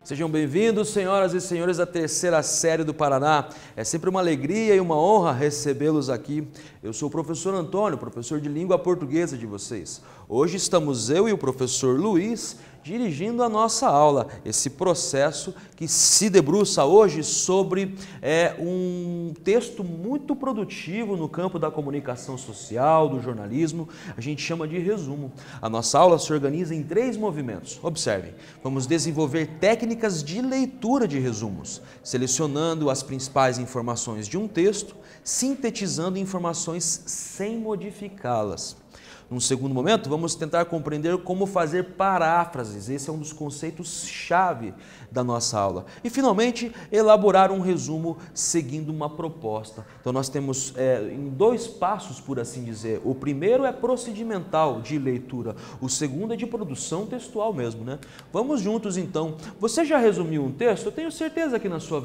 Sejam bem-vindos, senhoras e senhores, à terceira série do Paraná. É sempre uma alegria e uma honra recebê-los aqui. Eu sou o professor Antônio, professor de língua portuguesa de vocês. Hoje estamos eu e o professor Luiz dirigindo a nossa aula, esse processo que se debruça hoje sobre um texto muito produtivo no campo da comunicação social, do jornalismo, a gente chama de resumo. A nossa aula se organiza em 3 movimentos. Observem, vamos desenvolver técnicas de leitura de resumos, selecionando as principais informações de um texto, sintetizando informações sem modificá-las. Num segundo momento, vamos tentar compreender como fazer paráfrases. Esse é um dos conceitos-chave da nossa aula. E, finalmente, elaborar um resumo seguindo uma proposta. Então, nós temos em 2 passos, por assim dizer. O primeiro é procedimental, de leitura. O segundo é de produção textual mesmo, né? Vamos juntos, então. Você já resumiu um texto? Eu tenho certeza que na sua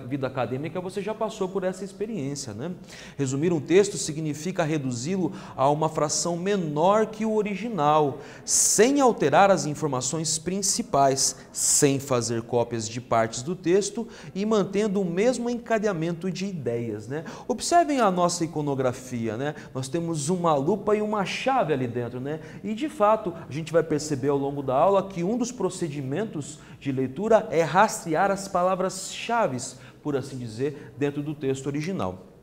vida acadêmica você já passou por essa experiência, né? Resumir um texto significa reduzi-lo a uma fração menor que o original, sem alterar as informações principais, sem fazer cópias de partes do texto e mantendo o mesmo encadeamento de ideias, né? Observem a nossa iconografia, né? Nós temos uma lupa e uma chave ali dentro, né? E de fato, a gente vai perceber ao longo da aula que um dos procedimentos de leitura é rastrear as palavras-chave, por assim dizer, dentro do texto original.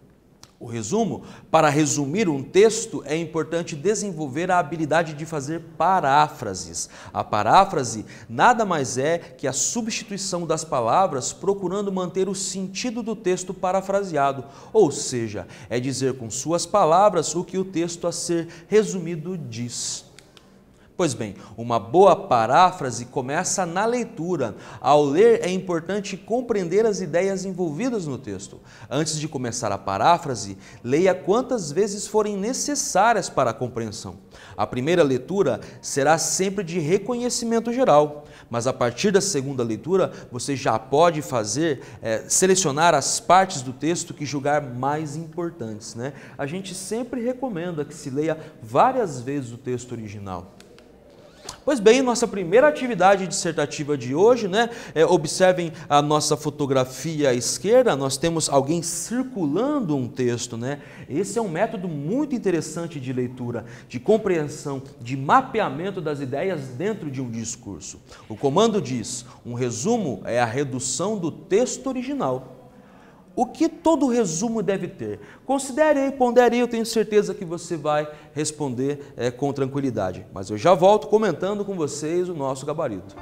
O resumo, para resumir um texto, é importante desenvolver a habilidade de fazer paráfrases. A paráfrase nada mais é que a substituição das palavras procurando manter o sentido do texto parafraseado, ou seja, é dizer com suas palavras o que o texto a ser resumido diz. Pois bem, uma boa paráfrase começa na leitura. Ao ler, é importante compreender as ideias envolvidas no texto. Antes de começar a paráfrase, leia quantas vezes forem necessárias para a compreensão. A primeira leitura será sempre de reconhecimento geral, mas a partir da segunda leitura, você já pode selecionar as partes do texto que julgar mais importantes, né? A gente sempre recomenda que se leia várias vezes o texto original. Pois bem, nossa primeira atividade dissertativa de hoje, né? Observem a nossa fotografia à esquerda, nós temos alguém circulando um texto, né? Esse é um método muito interessante de leitura, de compreensão, de mapeamento das ideias dentro de um discurso. O comando diz, um resumo é a redução do texto original. O que todo resumo deve ter? Considere aí, pondere aí, eu tenho certeza que você vai responder com tranquilidade. Mas eu já volto comentando com vocês o nosso gabarito.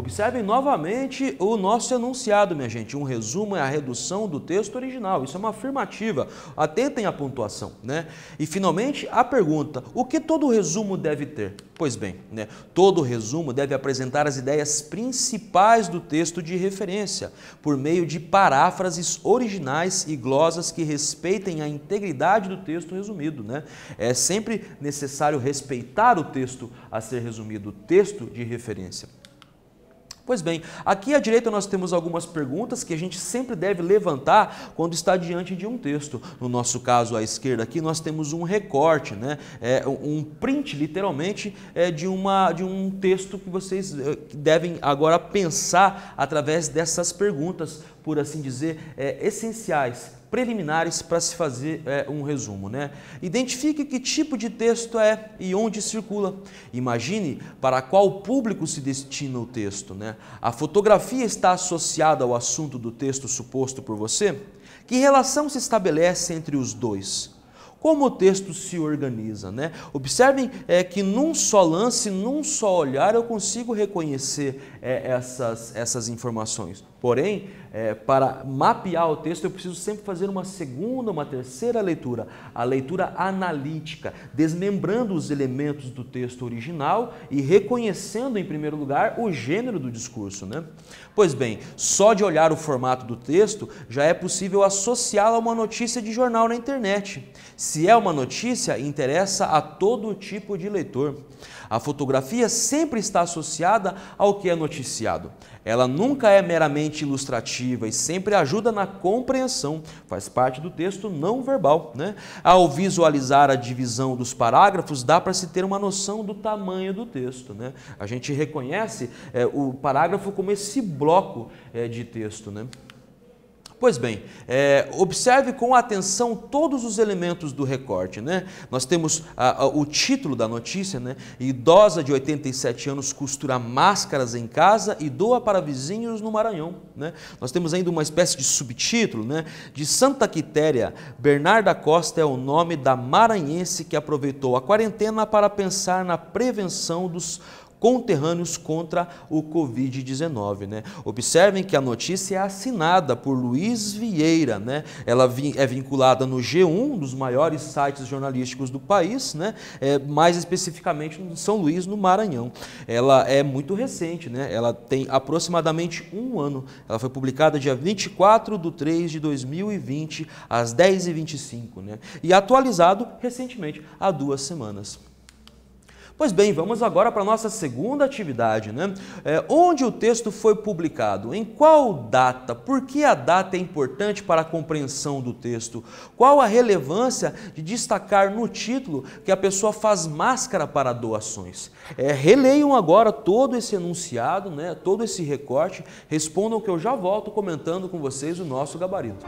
Observem novamente o nosso enunciado, minha gente. Um resumo é a redução do texto original. Isso é uma afirmativa. Atentem à pontuação, né? E finalmente a pergunta: o que todo resumo deve ter? Pois bem, né, todo resumo deve apresentar as ideias principais do texto de referência, por meio de paráfrases originais e glosas que respeitem a integridade do texto resumido, né? É sempre necessário respeitar o texto a ser resumido, o texto de referência. Pois bem, aqui à direita nós temos algumas perguntas que a gente sempre deve levantar quando está diante de um texto. No nosso caso, à esquerda aqui, nós temos um recorte, né? Um print, literalmente, de um texto que vocês devem agora pensar através dessas perguntas, por assim dizer, essenciais, preliminares para se fazer um resumo, né? Identifique que tipo de texto é e onde circula. Imagine para qual público se destina o texto, né? A fotografia está associada ao assunto do texto suposto por você? Que relação se estabelece entre os dois? Como o texto se organiza, né? Observem que num só lance, num só olhar, eu consigo reconhecer essas informações. Porém, para mapear o texto, eu preciso sempre fazer uma segunda, uma terceira leitura, a leitura analítica, desmembrando os elementos do texto original e reconhecendo, em primeiro lugar, o gênero do discurso, né? Pois bem, só de olhar o formato do texto, já é possível associá-lo a uma notícia de jornal na internet. Se é uma notícia, interessa a todo tipo de leitor. A fotografia sempre está associada ao que é noticiado. Ela nunca é meramente ilustrativa e sempre ajuda na compreensão, faz parte do texto não verbal, né? Ao visualizar a divisão dos parágrafos, dá para se ter uma noção do tamanho do texto, né? A gente reconhece o parágrafo como esse bloco de texto, né? Pois bem, observe com atenção todos os elementos do recorte, né? Nós temos o título da notícia, né? Idosa de 87 anos costura máscaras em casa e doa para vizinhos no Maranhão, né? Nós temos ainda uma espécie de subtítulo, né? De Santa Quitéria, Bernarda Costa é o nome da maranhense que aproveitou a quarentena para pensar na prevenção dos conterrâneos contra o Covid-19, né? Observem que a notícia é assinada por Luiz Vieira, né? Ela é vinculada no G1, um dos maiores sites jornalísticos do país, né? Mais especificamente em São Luís, no Maranhão. Ela é muito recente, né? Ela tem aproximadamente um ano. Ela foi publicada dia 24/3/2020, às 10h25, né? E atualizado recentemente, há 2 semanas. Pois bem, vamos agora para a nossa segunda atividade, né? Onde o texto foi publicado? Em qual data? Por que a data é importante para a compreensão do texto? Qual a relevância de destacar no título que a pessoa faz máscara para doações? Releiam agora todo esse enunciado, né? Todo esse recorte, respondam que eu já volto comentando com vocês o nosso gabarito.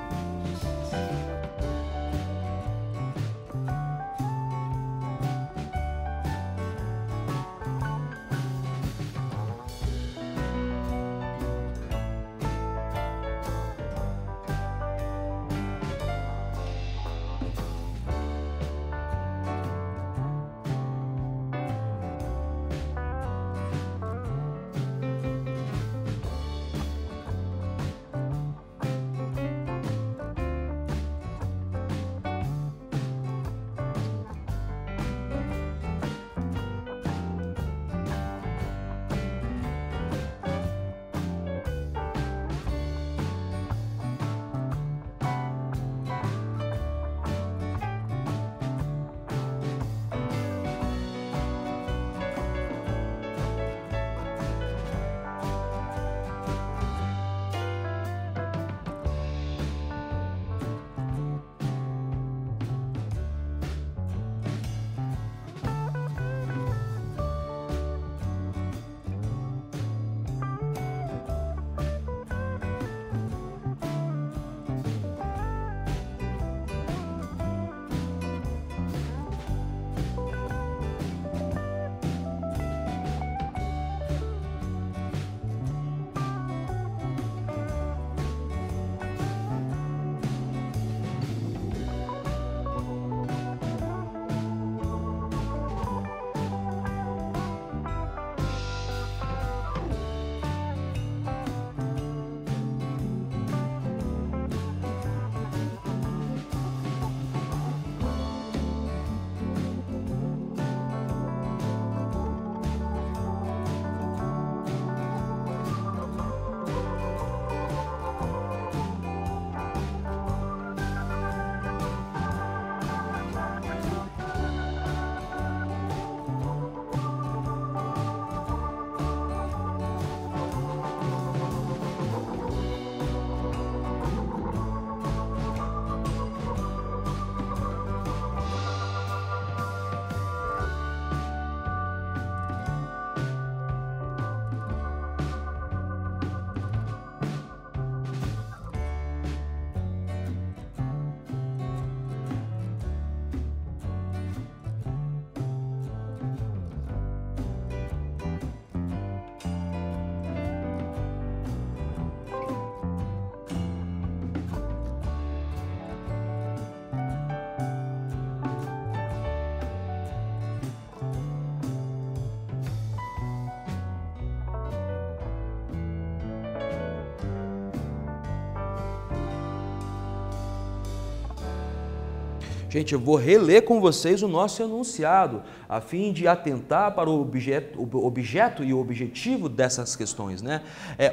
Gente, eu vou reler com vocês o nosso enunciado, a fim de atentar para o objeto e o objetivo dessas questões, né?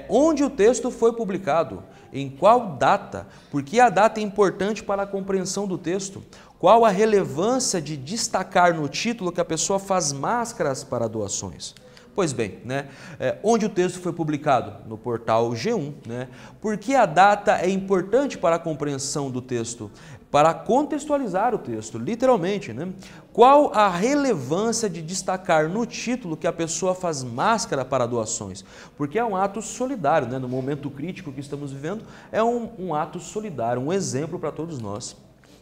Onde o texto foi publicado, em qual data, porque a data é importante para a compreensão do texto, qual a relevância de destacar no título que a pessoa faz máscaras para doações. Pois bem, né? Onde o texto foi publicado? No portal G1, né? Por que a data é importante para a compreensão do texto? Para contextualizar o texto, literalmente, né? Qual a relevância de destacar no título que a pessoa faz máscara para doações? Porque é um ato solidário, né? No momento crítico que estamos vivendo, é um ato solidário, um exemplo para todos nós.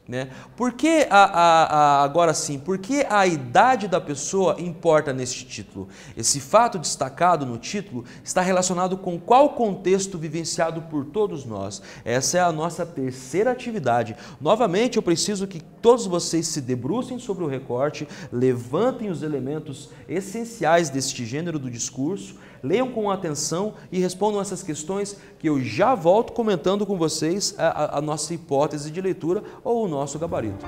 Né? Por que agora sim, por que a idade da pessoa importa neste título? Esse fato destacado no título está relacionado com qual contexto vivenciado por todos nós. Essa é a nossa terceira atividade. Novamente, eu preciso que todos vocês se debrucem sobre o recorte, levantem os elementos essenciais deste gênero do discurso, leiam com atenção e respondam essas questões que eu já volto comentando com vocês a nossa hipótese de leitura ou o nosso gabarito.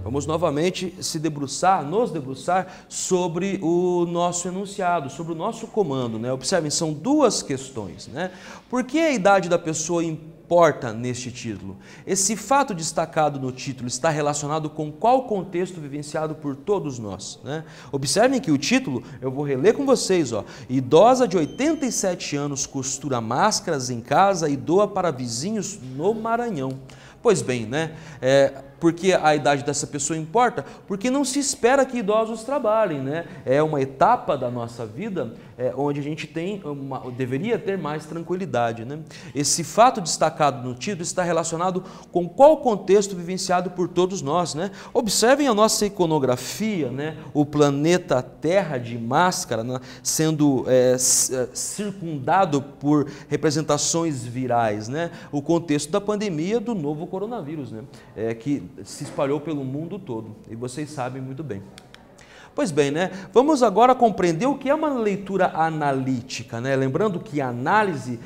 Vamos novamente nos debruçar sobre o nosso enunciado, sobre o nosso comando, né? Observem, são duas questões, né? Por que a idade da pessoa importa neste título? Esse fato destacado no título está relacionado com qual contexto vivenciado por todos nós, né? Observem que o título, eu vou reler com vocês, ó. Idosa de 87 anos costura máscaras em casa e doa para vizinhos no Maranhão. Pois bem, né? porque a idade dessa pessoa importa? Porque não se espera que idosos trabalhem, né? É uma etapa da nossa vida onde a gente deveria ter mais tranquilidade, né? Esse fato destacado no título está relacionado com qual contexto vivenciado por todos nós, né? Observem a nossa iconografia, né? O planeta Terra de máscara, né? Sendo circundado por representações virais, né? O contexto da pandemia do novo coronavírus, né? Que se espalhou pelo mundo todo, e vocês sabem muito bem. Pois bem, né? Vamos agora compreender o que é uma leitura analítica, né? Lembrando que análise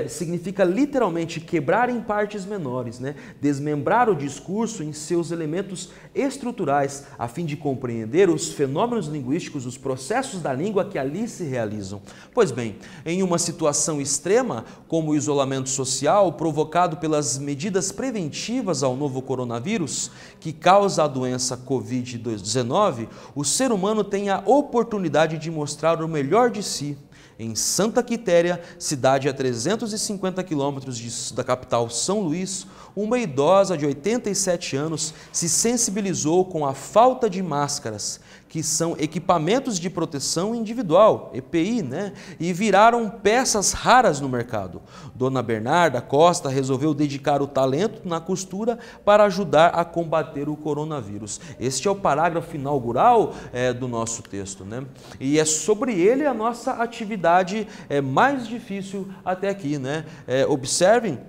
significa literalmente quebrar em partes menores, né? Desmembrar o discurso em seus elementos estruturais, a fim de compreender os fenômenos linguísticos, os processos da língua que ali se realizam. Pois bem, em uma situação extrema, como o isolamento social provocado pelas medidas preventivas ao novo coronavírus, que causa a doença Covid-19, o ser humano tem a oportunidade de mostrar o melhor de si. Em Santa Quitéria, cidade a 350 quilômetros da capital São Luís, uma idosa de 87 anos se sensibilizou com a falta de máscaras, que são equipamentos de proteção individual, EPI, né? E viraram peças raras no mercado. Dona Bernarda Costa resolveu dedicar o talento na costura para ajudar a combater o coronavírus. Este é o parágrafo inaugural do nosso texto, né? E é sobre ele a nossa atividade mais difícil até aqui, né? Observem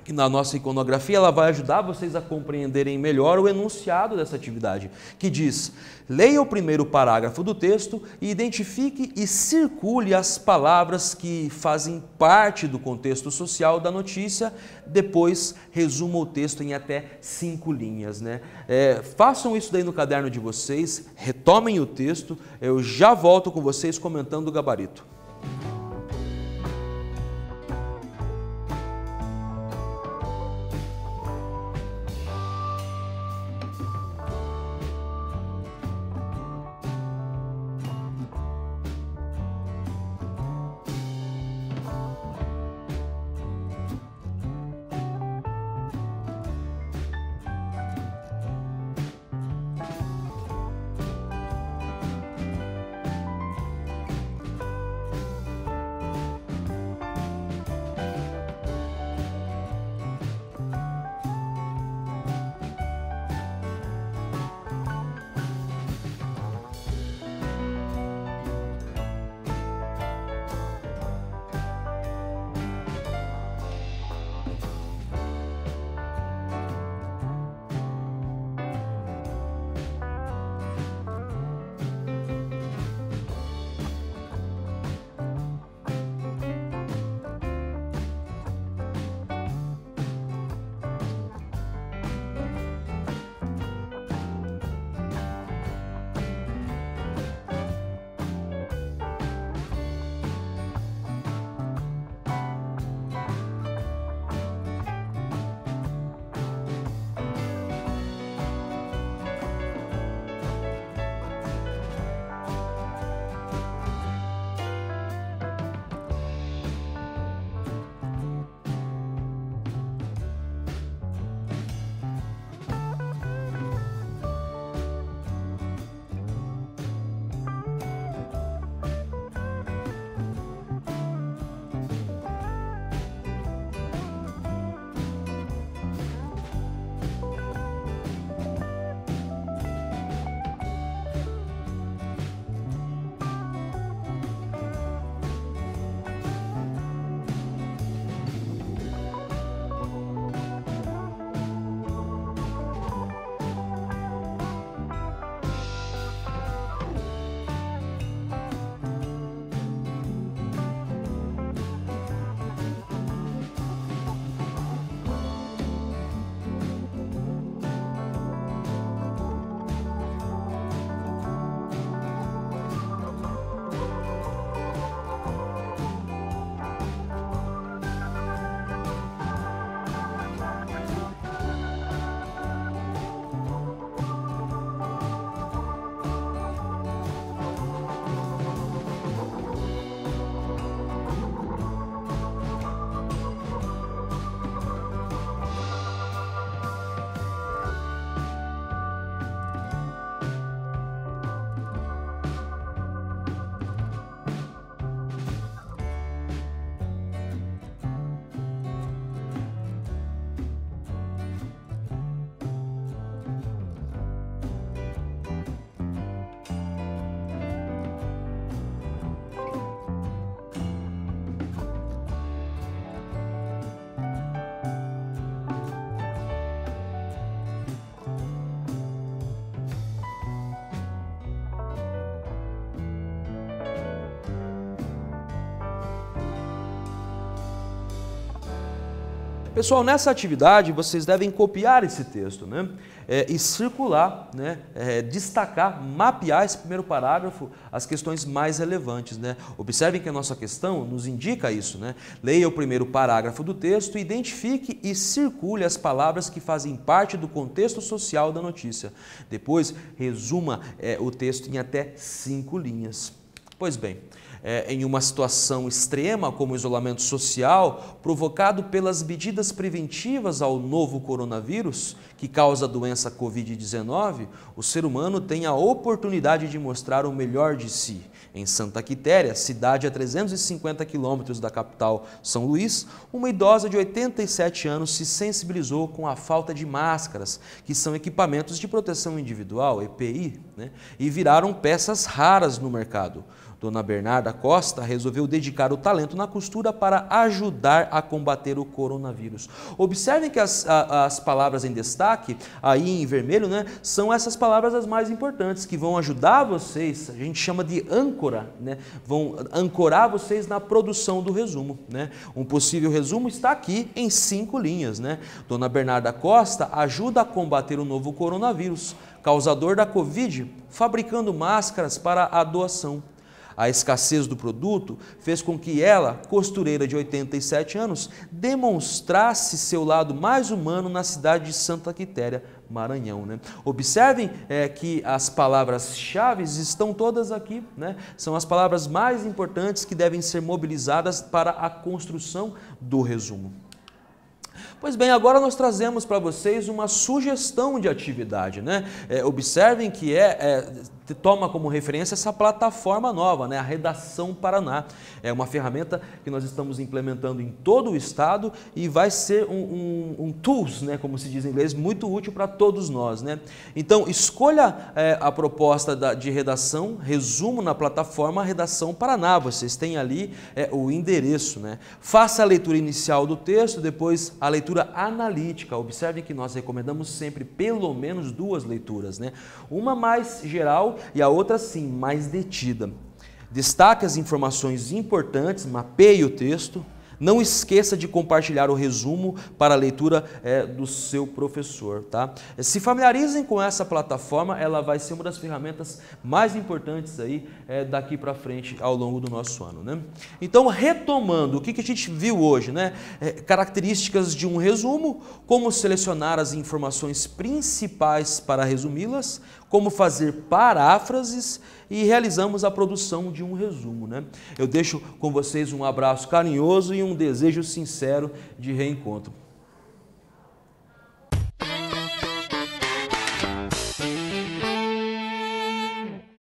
que na nossa iconografia ela vai ajudar vocês a compreenderem melhor o enunciado dessa atividade, que diz: leia o primeiro parágrafo do texto e identifique e circule as palavras que fazem parte do contexto social da notícia, depois resuma o texto em até 5 linhas, né? Façam isso daí no caderno de vocês, retomem o texto, eu já volto com vocês comentando o gabarito. Pessoal, nessa atividade vocês devem copiar esse texto, né? E circular, né? Destacar, mapear esse primeiro parágrafo, as questões mais relevantes, né? Observem que a nossa questão nos indica isso, né? Leia o primeiro parágrafo do texto, identifique e circule as palavras que fazem parte do contexto social da notícia. Depois, resuma o texto em até 5 linhas. Pois bem, em uma situação extrema como o isolamento social, provocado pelas medidas preventivas ao novo coronavírus, que causa a doença Covid-19, o ser humano tem a oportunidade de mostrar o melhor de si. Em Santa Quitéria, cidade a 350 quilômetros da capital São Luís, uma idosa de 87 anos se sensibilizou com a falta de máscaras, que são equipamentos de proteção individual, EPI, né? E viraram peças raras no mercado. Dona Bernarda Costa resolveu dedicar o talento na costura para ajudar a combater o coronavírus. Observem que as palavras em destaque, aí em vermelho, né, são essas palavras as mais importantes, que vão ajudar vocês, a gente chama de âncora, né, vão ancorar vocês na produção do resumo, né? Um possível resumo está aqui em 5 linhas, né? Dona Bernarda Costa ajuda a combater o novo coronavírus, causador da Covid, fabricando máscaras para a doação. A escassez do produto fez com que ela, costureira de 87 anos, demonstrasse seu lado mais humano na cidade de Santa Quitéria, Maranhão, né? Observem que as palavras-chave estão todas aqui, né? São as palavras mais importantes que devem ser mobilizadas para a construção do resumo. Pois bem, agora nós trazemos para vocês uma sugestão de atividade, né? Observem que toma como referência essa plataforma nova, né? A Redação Paraná. É uma ferramenta que nós estamos implementando em todo o estado e vai ser um tools, né? Como se diz em inglês, muito útil para todos nós, né? Então, escolha a proposta de redação, resumo na plataforma Redação Paraná. Vocês têm ali o endereço, né? Faça a leitura inicial do texto, depois a leitura analítica. Observem que nós recomendamos sempre pelo menos 2 leituras, né? Uma mais geral e a outra sim, mais detida. Destaque as informações importantes, mapeie o texto. Não esqueça de compartilhar o resumo para a leitura do seu professor, tá? Se familiarizem com essa plataforma, ela vai ser uma das ferramentas mais importantes aí daqui para frente ao longo do nosso ano, né? Então, retomando, o que a gente viu hoje, né? Características de um resumo, como selecionar as informações principais para resumi-las, como fazer paráfrases e realizamos a produção de um resumo, né? Eu deixo com vocês um abraço carinhoso e um desejo sincero de reencontro.